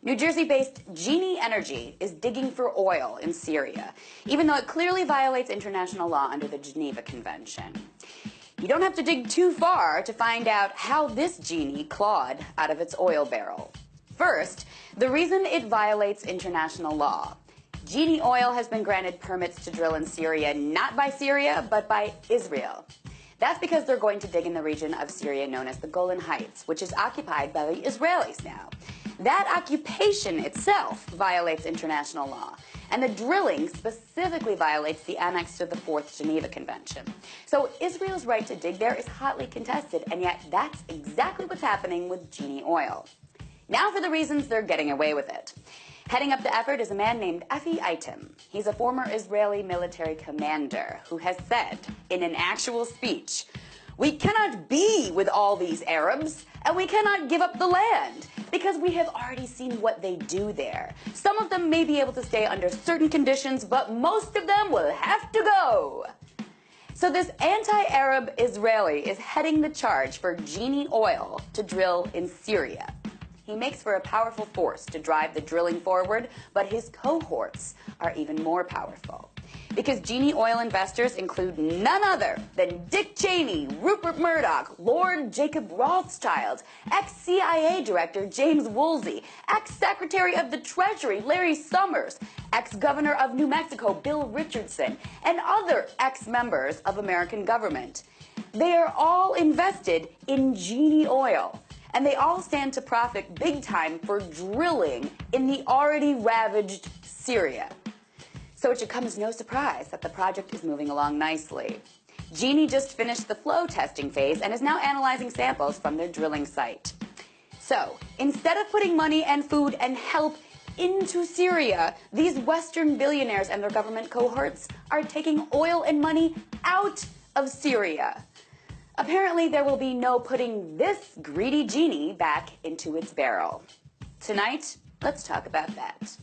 New Jersey-based Genie Energy is digging for oil in Syria, even though it clearly violates international law under the Geneva Convention. You don't have to dig too far to find out how this genie clawed out of its oil barrel. First, the reason it violates international law. Genie Oil has been granted permits to drill in Syria not by Syria, but by Israel. That's because they're going to dig in the region of Syria known as the Golan Heights, which is occupied by the Israelis now. That occupation itself violates international law, and the drilling specifically violates the annex to the Fourth Geneva Convention. So Israel's right to dig there is hotly contested, and yet that's exactly what's happening with Genie Oil. Now for the reasons they're getting away with it. Heading up the effort is a man named Efi Item. He's a former Israeli military commander who has said in an actual speech, "We cannot be with all these Arabs, and we cannot give up the land, because we have already seen what they do there. Some of them may be able to stay under certain conditions, but most of them will have to go." So this anti-Arab Israeli is heading the charge for Genie Oil to drill in Syria. He makes for a powerful force to drive the drilling forward, but his cohorts are even more powerful. Because Genie Oil investors include none other than Dick Cheney, Rupert Murdoch, Lord Jacob Rothschild, ex-CIA Director James Woolsey, ex-Secretary of the Treasury Larry Summers, ex-Governor of New Mexico Bill Richardson, and other ex-members of American government. They are all invested in Genie Oil, and they all stand to profit big time for drilling in the already ravaged Syria. So it should come as no surprise that the project is moving along nicely. Genie just finished the flow testing phase and is now analyzing samples from their drilling site. So instead of putting money and food and help into Syria, these Western billionaires and their government cohorts are taking oil and money out of Syria. Apparently, there will be no putting this greedy genie back into its barrel. Tonight, let's talk about that.